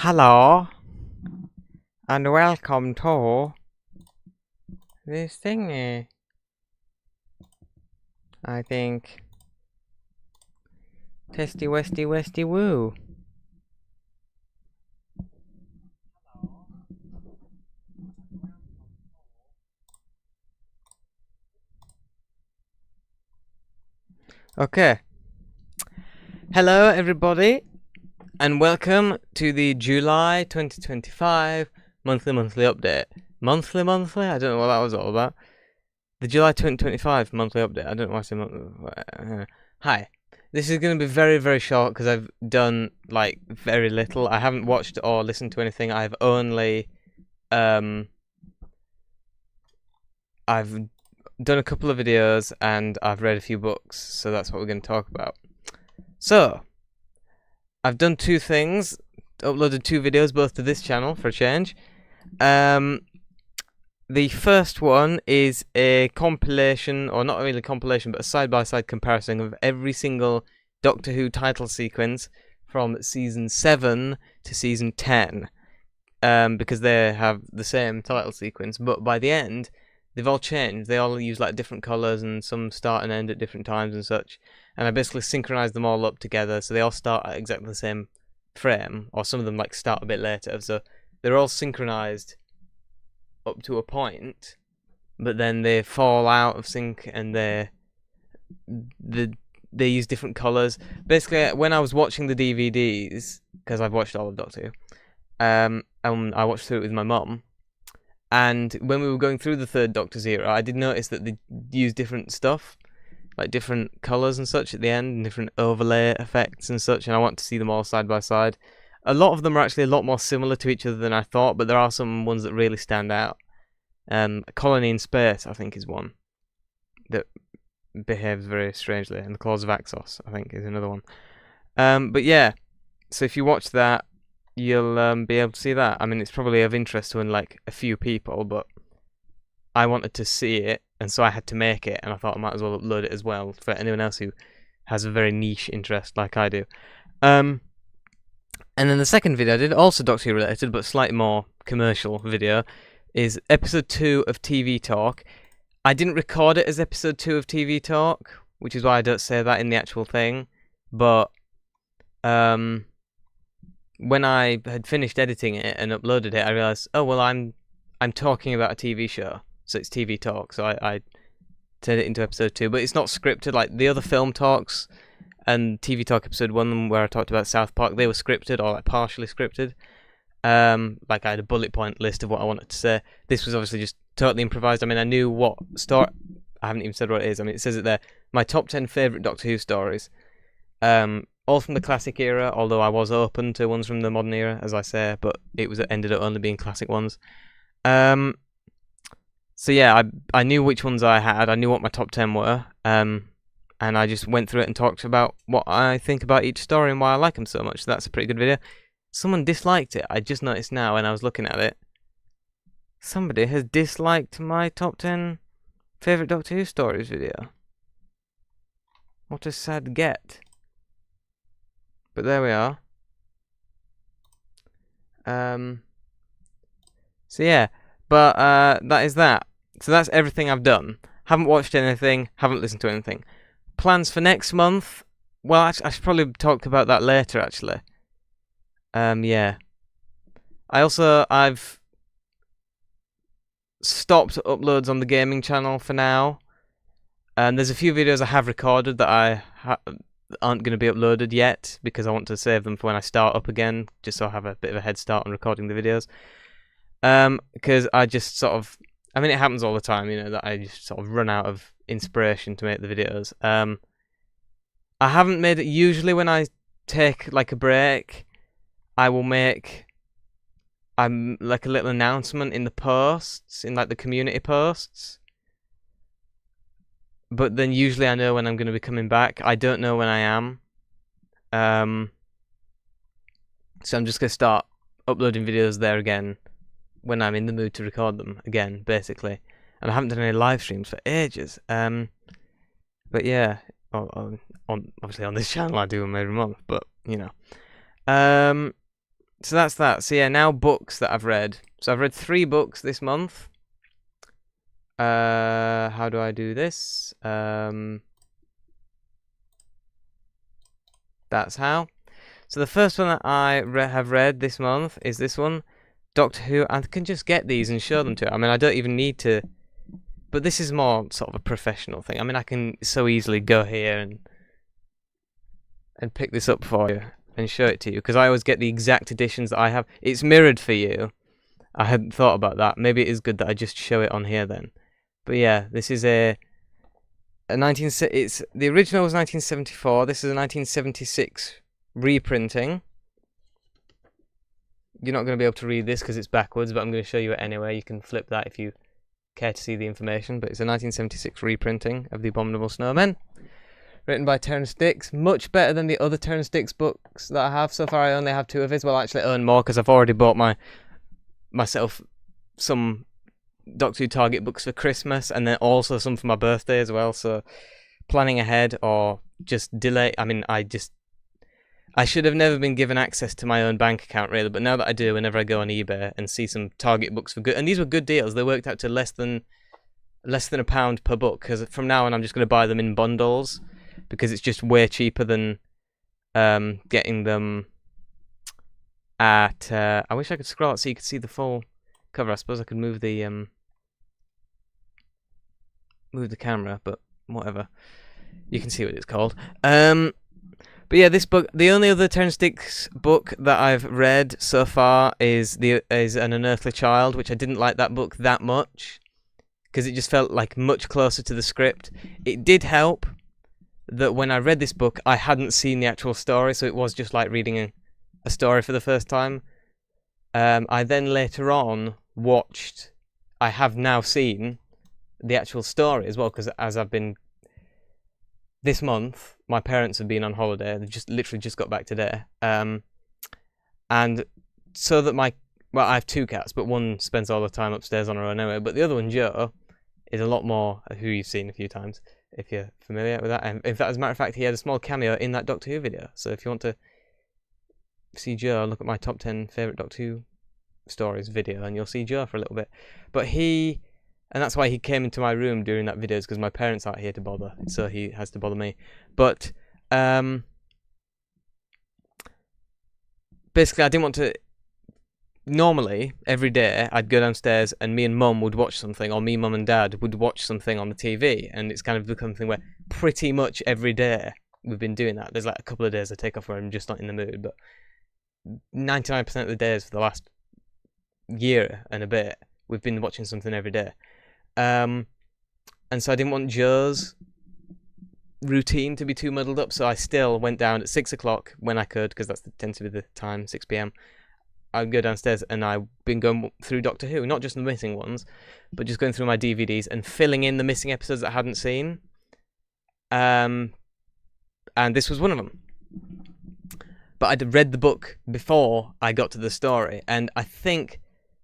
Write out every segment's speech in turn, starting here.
Hello, and welcome to this thingy. I think. Testy westy westy woo. Okay. Hello, everybody, and welcome to the July 2025 monthly update. Monthly? I don't know what that was all about. The July 2025 monthly update. I don't know why I say monthly. Hi. This is going to be very, very short because I've done, like, very little. I haven't watched or listened to anything. I've only, I've done a couple of videos and I've read a few books, so that's what we're going to talk about. So, I've done two things, uploaded two videos, both to this channel for a change. The first one is a compilation, or not really a compilation, but a side-by-side comparison of every single Doctor Who title sequence from Season 7 to Season 10. Because they have the same title sequence, but by the end, they've all changed. They all use like different colours, and some start and end at different times and such. And I basically synchronised them all up together, so they all start at exactly the same frame, or some of them like start a bit later. So they're all synchronised up to a point, but then they fall out of sync, and they use different colours. Basically, when I was watching the DVDs, because I've watched all of Doctor Who, and I watched through it with my mum. And when we were going through the third Doctor's era, I did notice that they used different stuff, like different colours and such at the end, and different overlay effects and such, and I want to see them all side by side. A lot of them are actually a lot more similar to each other than I thought, but there are some ones that really stand out. Colony in Space, I think, is one that behaves very strangely, and The Claws of Axos, I think, is another one. But yeah, so if you watch that, you'll be able to see that. I mean, it's probably of interest to like a few people, but I wanted to see it, and so I had to make it, and I thought I might as well upload it as well for anyone else who has a very niche interest like I do. And then the second video I did, also Doctor Who related, but slightly more commercial video, is episode 2 of TV Talk. I didn't record it as episode 2 of TV Talk, which is why I don't say that in the actual thing, but when I had finished editing it and uploaded it, I realised, oh well, I'm talking about a TV show, so it's TV Talk, so I turned it into episode 2, but it's not scripted like the other film talks. And TV Talk episode 1, where I talked about South Park, they were scripted, or like partially scripted. Like I had a bullet point list of what I wanted to say. This was obviously just totally improvised. I mean, I knew what story. I haven't even said what it is. I mean, it says it there. My top 10 favourite Doctor Who stories. All from the classic era, although I was open to ones from the modern era, as I say, but ended up only being classic ones. So yeah, I knew which ones I had. I knew what my top 10 were. And I just went through it and talked about what I think about each story and why I like them so much. So that's a pretty good video. Someone disliked it. I just noticed now when I was looking at it. Somebody has disliked my top 10 favourite Doctor Who stories video. What a sad get. But there we are. So yeah. But that is that. So that's everything I've done. Haven't watched anything. Haven't listened to anything. Plans for next month? Well, I should probably talk about that later, actually. Yeah. I've stopped uploads on the gaming channel for now. There's a few videos I have recorded that aren't going to be uploaded yet, because I want to save them for when I start up again, just so I have a bit of a head start on recording the videos. Because I just sort of... I mean, it happens all the time, you know, that I just sort of run out of inspiration to make the videos. I haven't made it. Usually when I take like a break, I will make like a little announcement in the posts, in like the community posts. But then usually I know when I'm going to be coming back. I don't know when I am. So I'm just going to start uploading videos there again when I'm in the mood to record them again, basically. And I haven't done any live streams for ages. But yeah, obviously on this channel I do them every month, but you know. So that's that. So yeah, now books that I've read. So I've read 3 books this month. How do I do this? That's how. So the first one that I have read this month is this one, Doctor Who. I can just get these and show them to you. I mean, I don't even need to. But this is more sort of a professional thing. I mean, I can so easily go here and pick this up for you and show it to you, because I always get the exact editions that I have. It's mirrored for you. I hadn't thought about that. Maybe it is good that I just show it on here then. But yeah, this is a 19. It's the original was 1974. This is a 1976 reprinting. You're not going to be able to read this because it's backwards, but I'm going to show you it anyway. You can flip that if you care to see the information. But it's a 1976 reprinting of The Abominable Snowmen, written by Terrance Dicks. Much better than the other Terrance Dicks books that I have so far. I only have 2 of his. Well, actually, I own more because I've already bought myself some Doctor Who Target books for Christmas, and then also some for my birthday as well. So planning ahead or just delay. I mean, I should have never been given access to my own bank account, really, but now that I do, whenever I go on eBay and see some Target books for good, and these were good deals, they worked out to less than £1 per book, because from now on I'm just going to buy them in bundles, because it's just way cheaper than getting them at... I wish I could scroll out so you could see the full cover. I suppose I could move the camera, but whatever. You can see what it's called. But yeah, this book, the only other Terrance Dicks book that I've read so far is An Unearthly Child, which I didn't like that book that much because it just felt like much closer to the script. It did help that when I read this book, I hadn't seen the actual story, so it was just like reading a story for the first time. I then later on watched, I have now seen the actual story as well, because as I've been... This month, my parents have been on holiday. They've just literally just got back today. And so that I have 2 cats, but one spends all the time upstairs on her own anyway. But the other one, Joe, is a lot more who you've seen a few times, if you're familiar with that. And in fact, as a matter of fact, he had a small cameo in that Doctor Who video. So if you want to see Joe, look at my top 10 favourite Doctor Who stories video, and you'll see Joe for a little bit. But and that's why he came into my room during that video, because my parents aren't here to bother, so he has to bother me. But basically, I didn't want to... Normally, every day, I'd go downstairs and me and Mum would watch something, or me, Mum and Dad would watch something on the TV, and it's kind of become something where pretty much every day we've been doing that. There's like a couple of days I take off where I'm just not in the mood, but 99% of the days for the last year and a bit, we've been watching something every day. And so I didn't want Joe's routine to be too muddled up, so I still went down at 6 o'clock when I could, because that tends to be the time, 6 p.m. I'd go downstairs and I've been going through Doctor Who, not just the missing ones, but just going through my DVDs and filling in the missing episodes that I hadn't seen. And this was one of them. But I'd read the book before I got to the story, and I think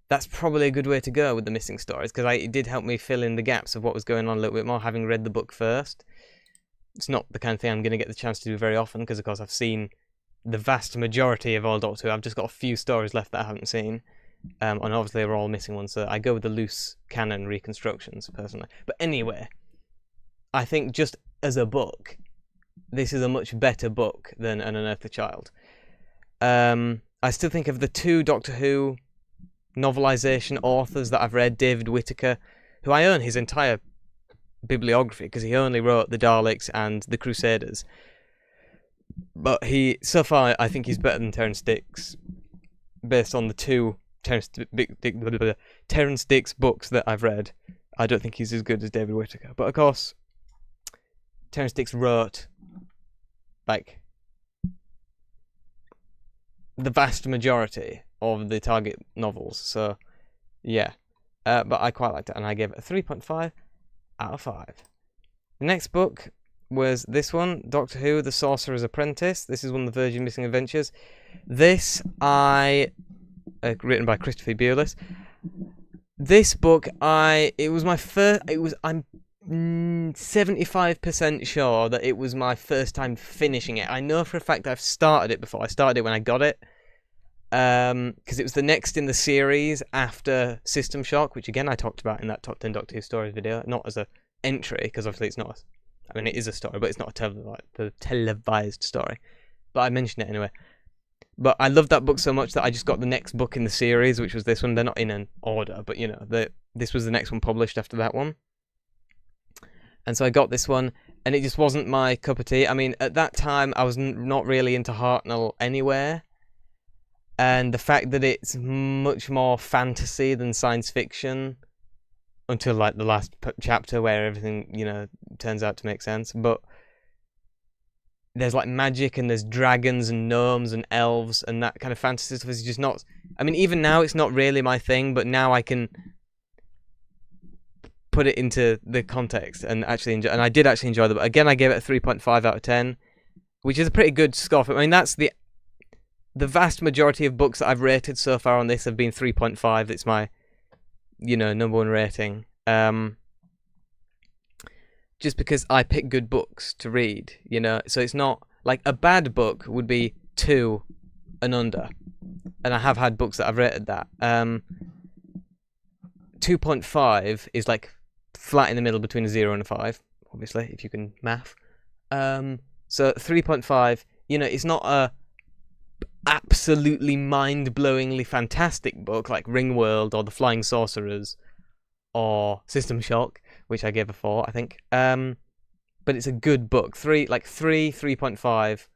that's probably a good way to go with the missing stories, because it did help me fill in the gaps of what was going on a little bit more, having read the book first. It's not the kind of thing I'm going to get the chance to do very often, because of course I've seen the vast majority of all Doctor Who. I've just got a few stories left that I haven't seen, and obviously they're all missing ones, so I go with the loose canon reconstructions, personally. But anyway, I think just as a book, this is a much better book than An Unearthly Child. I still think of the 2 Doctor Who novelization authors that I've read, David Whittaker, who I own his entire bibliography because he only wrote The Daleks and The Crusaders. But so far, I think he's better than Terrance Dicks, based on the 2 Terrance Dicks books that I've read. I don't think he's as good as David Whittaker. But of course, Terrance Dicks wrote, like, the vast majority of the Target novels, so yeah. But I quite liked it, and I gave it a 3.5 out of 5. The next book was this one, Doctor Who, The Sorcerer's Apprentice. This is one of the Virgin Missing Adventures. This, written by Christopher Bewless. This book, I'm 75% sure that it was my first time finishing it. I know for a fact I've started it before. I started it when I got it. because it was the next in the series after System Shock, which again I talked about in that top 10 Doctor Who stories video, not as a entry, because obviously it's not. I mean, it is a story, but it's not a televised story. But I mentioned it anyway. But I loved that book so much that I just got the next book in the series, which was this one. They're not in an order, but you know, this was the next one published after that one. And so I got this one, and it just wasn't my cup of tea. I mean, at that time, I was not really into Hartnell anywhere. And the fact that it's much more fantasy than science fiction, until like the last chapter where everything, you know, turns out to make sense. But there's like magic and there's dragons and gnomes and elves and that kind of fantasy stuff is just not. I mean, even now it's not really my thing, but now I can put it into the context and actually enjoy. And I did actually enjoy the book. Again, I gave it a 3.5 out of 10, which is a pretty good score. I mean, that's the vast majority of books that I've rated so far on this have been 3.5. It's my, you know, number one rating. Just because I pick good books to read, you know, so it's not like a bad book would be 2 and under, and I have had books that I've rated that. 2.5 is like flat in the middle between a 0 and a 5, obviously, if you can math. So 3.5, you know, it's not a absolutely mind-blowingly fantastic book like Ringworld or The Flying Sorcerers or System Shock, which I gave a 4, I think. But it's a good book. 3.5,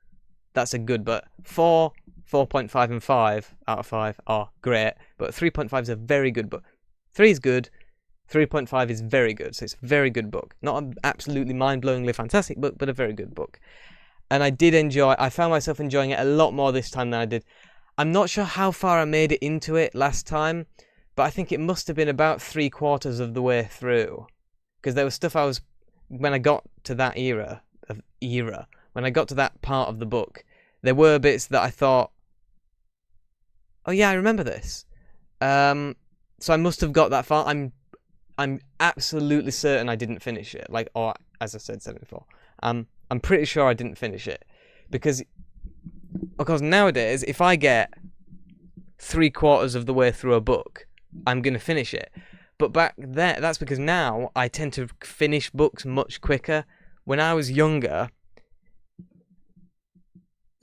that's a good, but 4, 4.5 and 5 out of 5 are great, but 3.5 is a very good book. 3 is good, 3.5 is very good, so it's a very good book. Not an absolutely mind-blowingly fantastic book, but a very good book. And I found myself enjoying it a lot more this time than I did. I'm not sure how far I made it into it last time, but I think it must have been about 3/4 of the way through. Because there was stuff when I got to that when I got to that part of the book, there were bits that I thought, oh yeah, I remember this. So I must have got that far. I'm absolutely certain I didn't finish it. Like, or as I said, 74. I'm pretty sure I didn't finish it. Because nowadays, if I get 3/4 of the way through a book, I'm going to finish it. But back then, that's because now I tend to finish books much quicker. When I was younger,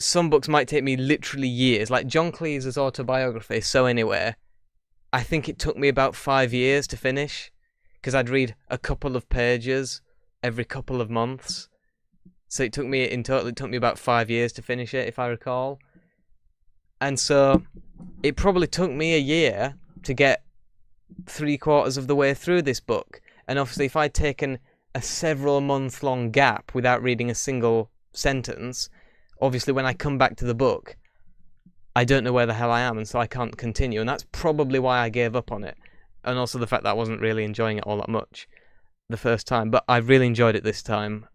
some books might take me literally years. Like John Cleese's autobiography, So Anywhere, I think it took me about 5 years to finish, because I'd read a couple of pages every couple of months. So it took me about 5 years to finish it, if I recall. And so it probably took me a year to get 3/4 of the way through this book. And obviously if I'd taken a several month long gap without reading a single sentence, obviously when I come back to the book, I don't know where the hell I am, and so I can't continue. And that's probably why I gave up on it. And also the fact that I wasn't really enjoying it all that much the first time, but I really enjoyed it this time.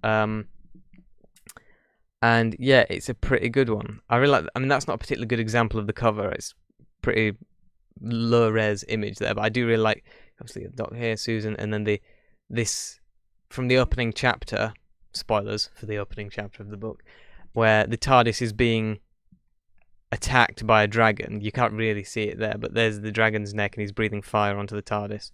And yeah, it's a pretty good one. I really like. I mean, that's not a particularly good example of the cover. It's pretty low res image there, but I do really like, obviously, Doc here, Susan, and then this from the opening chapter. Spoilers for the opening chapter of the book, where the TARDIS is being attacked by a dragon. You can't really see it there, but there's the dragon's neck, and he's breathing fire onto the TARDIS.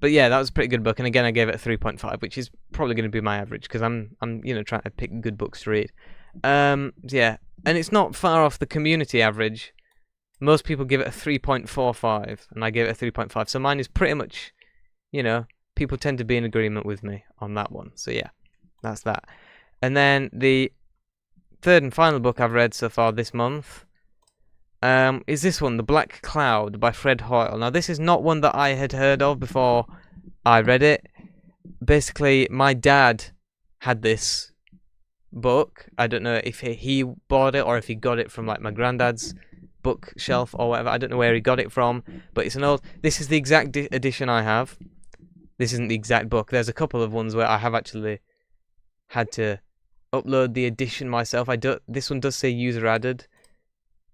But yeah, that was a pretty good book, and again, I gave it a 3.5, which is probably going to be my average, because I'm trying to pick good books to read. Yeah, and it's not far off the community average. Most people give it a 3.45, and I gave it a 3.5, so mine is pretty much, people tend to be in agreement with me on that one. So yeah, that's that. And then the third and final book I've read so far this month is this one, The Black Cloud by Fred Hoyle. Now, this is not one that I had heard of before I read it. Basically, my dad had this book. I don't know if he bought it or if he got it from like my granddad's bookshelf or whatever. I don't know where he got it from, but it's an old... This is the exact edition I have. This isn't the exact book. There's a couple of ones where I have actually had to upload the edition myself. This one does say user added,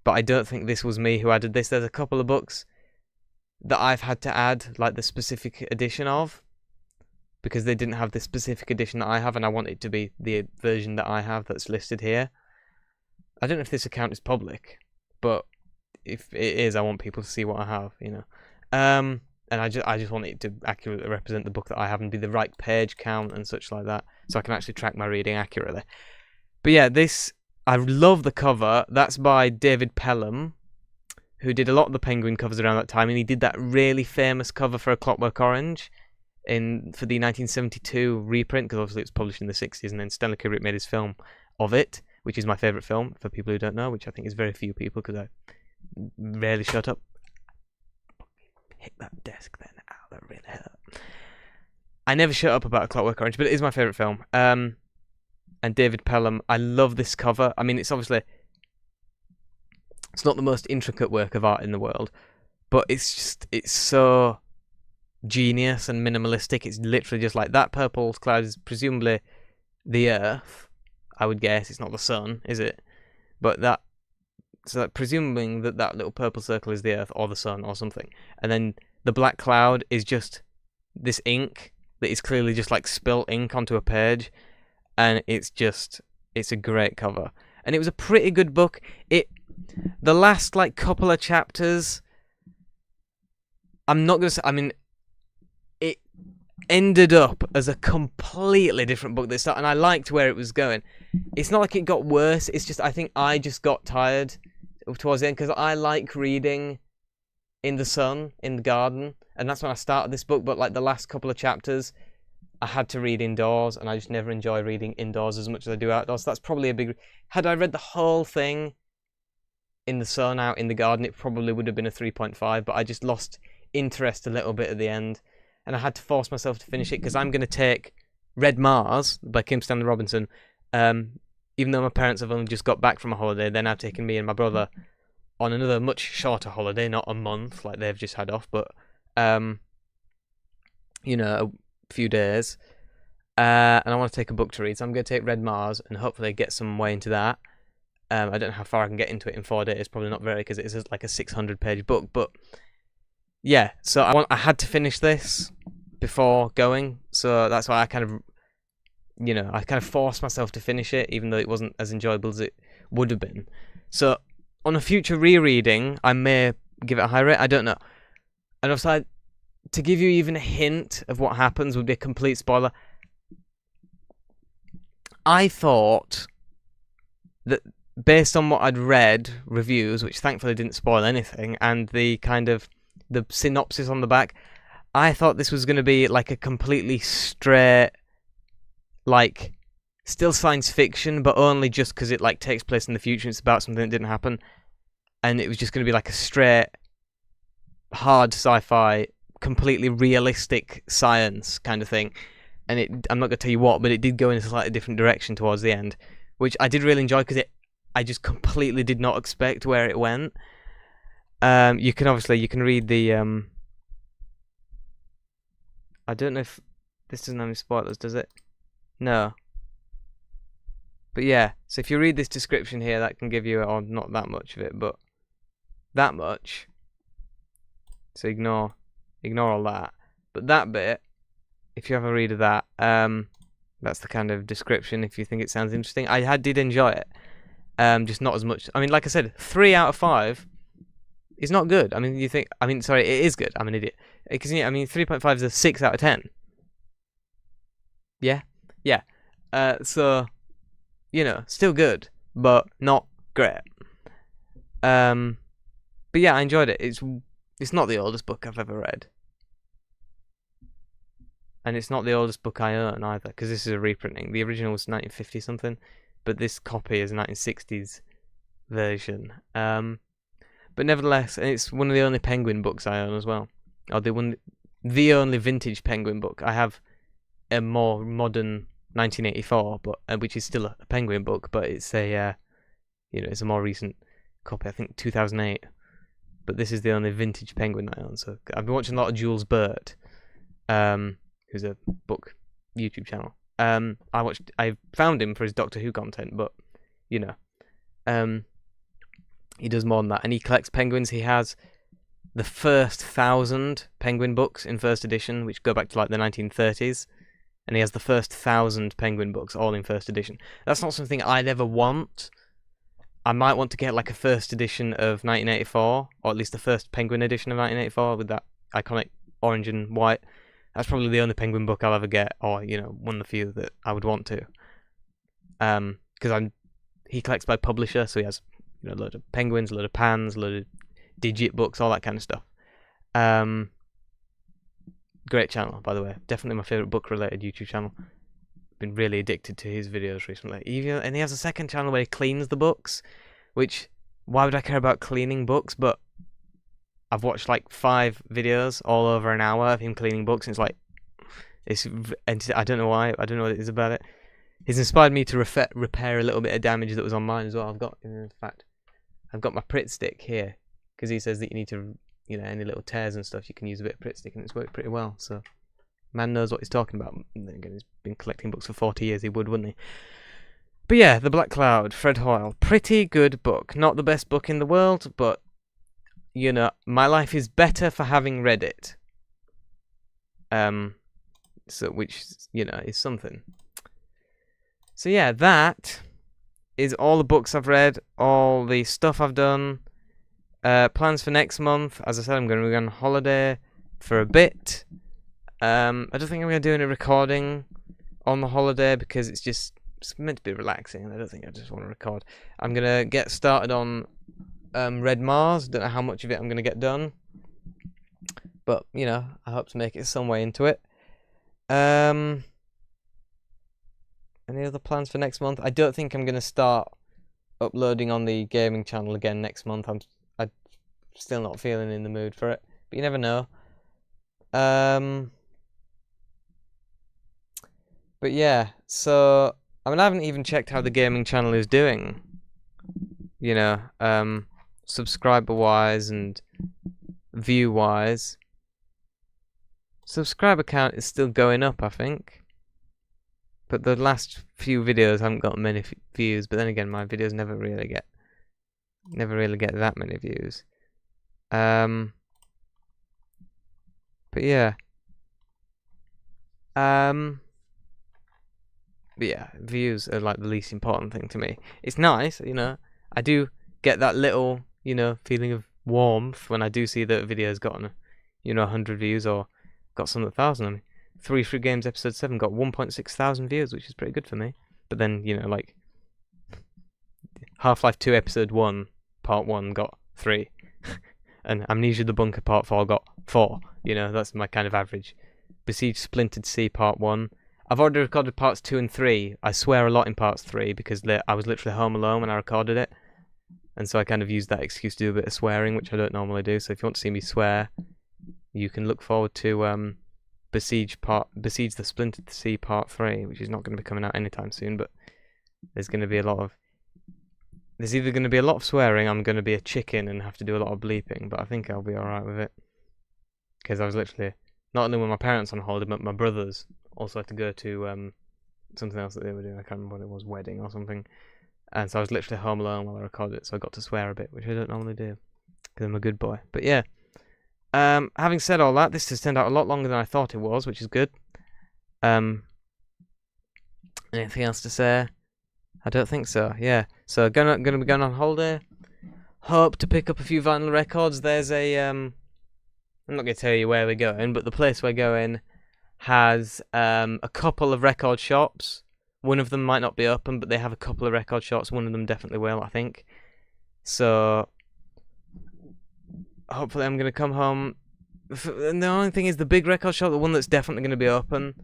but I don't think this was me who added this. There's a couple of books that I've had to add, like the specific edition of, because they didn't have the specific edition that I have, and I want it to be the version that I have that's listed here. I don't know if this account is public, but if it is, I want people to see what I have, you know. And I just want it to accurately represent the book that I have and be the right page count and such like that, so I can actually track my reading accurately. But yeah, I love the cover. That's by David Pelham, who did a lot of the Penguin covers around that time, and he did that really famous cover for A Clockwork Orange for the 1972 reprint, because obviously it was published in the 60s, and then Stanley Kubrick made his film of it, which is my favourite film, for people who don't know, which I think is very few people, because I rarely shut up. Hit that desk then. Ow, that really hurt. I never shut up about A Clockwork Orange, but it is my favourite film. And David Pelham, I love this cover. I mean, it's obviously... It's not the most intricate work of art in the world, but it's so genius and minimalistic. It's literally just like that purple cloud is presumably the Earth, I would guess. It's not the sun, is it? But presuming that little purple circle is the Earth or the sun or something, and then the black cloud is just this ink that is clearly just like spilt ink onto a page, and it's a great cover. And it was a pretty good book. The last like couple of chapters, I'm not gonna say, I mean, it ended up as a completely different book this start, and I liked where it was going. It's not like it got worse, it's just I think I just got tired towards the end, because I like reading in the sun, in the garden, and that's when I started this book. But like the last couple of chapters, I had to read indoors, and I just never enjoy reading indoors as much as I do outdoors. So that's probably a big... Had I read the whole thing in the sun, out in the garden, it probably would have been a 3.5, but I just lost interest a little bit at the end, and I had to force myself to finish it, because I'm going to take Red Mars by Kim Stanley Robinson. Even though my parents have only just got back from a holiday, they're now taking me and my brother on another much shorter holiday, not a month like they've just had off, but you know, a few days. And I want to take a book to read, so I'm going to take Red Mars and hopefully get some way into that. I don't know how far I can get into it in 4 days. Probably not very, because it is like a 600-page book. But yeah, so I had to finish this before going, so that's why I kind of forced myself to finish it, even though it wasn't as enjoyable as it would have been. So on a future rereading, I may give it a high rate. I don't know. And also, to give you even a hint of what happens would be a complete spoiler. I thought that based on what I'd read, reviews, which thankfully didn't spoil anything, and the synopsis on the back, I thought this was going to be like a completely straight, like, still science fiction, but only just because it like takes place in the future. It's about something that didn't happen, and it was just going to be like a straight, hard sci-fi, completely realistic science kind of thing. And I'm not going to tell you what, but it did go in a slightly different direction towards the end, which I did really enjoy, because I just completely did not expect where it went. You can read the I don't know if this doesn't have any spoilers, does it? No. But yeah, so if you read this description here, that can give you, or not that much of it, but that much. So ignore all that. But that bit, if you have a read of that, that's the kind of description, if you think it sounds interesting. I did enjoy it. Just not as much. I mean, like I said, 3 out of 5 is not good. I mean, it is good. I'm an idiot. Because, 3.5 is a 6 out of 10. Yeah? Yeah. So, still good, but not great. But yeah, I enjoyed it. It's not the oldest book I've ever read. And it's not the oldest book I own either, because this is a reprinting. The original was 1950 something, but this copy is a 1960s version. But nevertheless, it's one of the only Penguin books I own as well. Or the only vintage Penguin book. I have a more modern 1984, but which is still a Penguin book, but it's it's a more recent copy. I think 2008. But this is the only vintage Penguin I own. So I've been watching a lot of Jules Burt, who's a book YouTube channel. I found him for his Doctor Who content, but he does more than that, and he collects penguins. He has the first 1,000 Penguin books in first edition, which go back to like the 1930s, and he has the first 1,000 Penguin books all in first edition. That's not something I'd ever want. I might want to get like a first edition of 1984, or at least the first Penguin edition of 1984 with that iconic orange and white. That's probably the only Penguin book I'll ever get, or one of the few that I would want to. Because he collects by publisher, so he has a load of Penguins, a load of Pans, a load of digit books, all that kind of stuff. Great channel, by the way. Definitely my favourite book-related YouTube channel. Been really addicted to his videos recently. And he has a second channel where he cleans the books, which, why would I care about cleaning books? But I've watched like 5 videos all over an hour of him cleaning books, and I don't know why. I don't know what it is about it. He's inspired me to repair a little bit of damage that was on mine as well. In fact, I've got my Pritt stick here, because he says that you need to, any little tears and stuff, you can use a bit of Pritt stick, and it's worked pretty well. So, man knows what he's talking about. And then again, he's been collecting books for 40 years. He would, wouldn't he? But yeah, The Black Cloud, Fred Hoyle. Pretty good book. Not the best book in the world, but, my life is better for having read it. Which, is something. So yeah, that is all the books I've read, all the stuff I've done. Plans for next month. As I said, I'm going to be on holiday for a bit. I don't think I'm going to do any recording on the holiday because it's meant to be relaxing, and I don't think I just want to record. I'm going to get started on Red Mars. Don't know how much of it I'm going to get done, but I hope to make it some way into it. Any other plans for next month? I don't think I'm going to start uploading on the gaming channel again next month. I'm still not feeling in the mood for it, but you never know. But yeah, so I haven't even checked how the gaming channel is doing. Subscriber wise and view wise. Subscriber count is still going up, I think. But the last few videos haven't got many views. But then again, my videos never really get that many views. But yeah. But yeah, views are like the least important thing to me. It's nice, I do get that little, feeling of warmth when I do see that a video's gotten, 100 views or got some 1,000. I mean, 3 Free Games episode 7 got 1.6 thousand views, which is pretty good for me. But then, like Half-Life 2 episode 1, part 1 got 3. And Amnesia the Bunker part 4 got 4. That's my kind of average. Besiege Splintered Sea part 1. I've already recorded parts 2 and 3. I swear a lot in parts 3 because I was literally home alone when I recorded it. And so I kind of used that excuse to do a bit of swearing, which I don't normally do. So if you want to see me swear, you can look forward to Besiege the Splintered Sea part 3, which is not going to be coming out anytime soon, but there's either going to be a lot of swearing, I'm going to be a chicken and have to do a lot of bleeping, but I think I'll be alright with it. Because I was literally, not only were my parents on holiday, but my brothers also had to go to something else that they were doing. I can't remember what it was, wedding or something. And so I was literally home alone while I recorded it, so I got to swear a bit, which I don't normally do, because I'm a good boy. But yeah, having said all that, this has turned out a lot longer than I thought it was, which is good. Anything else to say? I don't think so. Yeah, so gonna be going on holiday. Hope to pick up a few vinyl records. There's I'm not gonna tell you where we're going, but the place we're going has a couple of record shops. One of them might not be open, but they have a couple of record shops. One of them definitely will, I think. So hopefully I'm going to come home. And the only thing is the big record shop, the one that's definitely going to be open,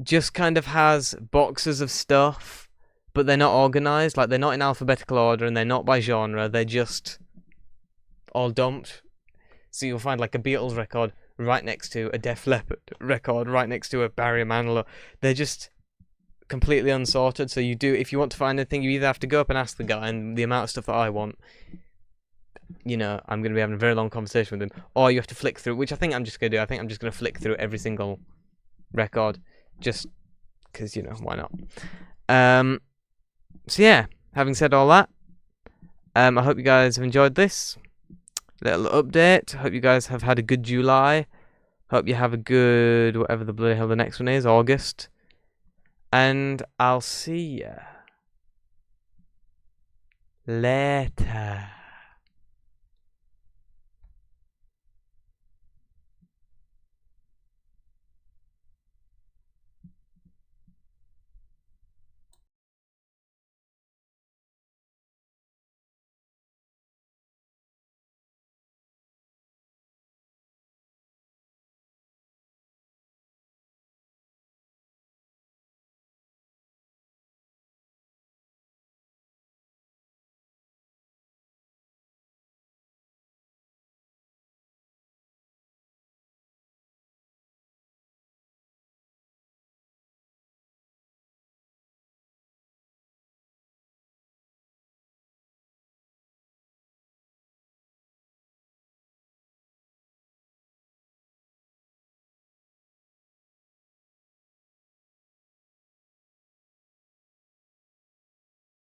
just kind of has boxes of stuff, but they're not organised. Like, they're not in alphabetical order and they're not by genre. They're just all dumped. So you'll find like a Beatles record right next to a Def Leppard record, right next to a Barry Manilow. They're just completely unsorted. So if you want to find anything, you either have to go up and ask the guy, and the amount of stuff that I want, I'm going to be having a very long conversation with him, or you have to flick through, which I think I'm just going to do. I think I'm just going to flick through every single record, just because, why not? So yeah, having said all that, I hope you guys have enjoyed this little update. Hope you guys have had a good July. Hope you have a good, whatever the bloody hell the next one is, August. And I'll see ya Later.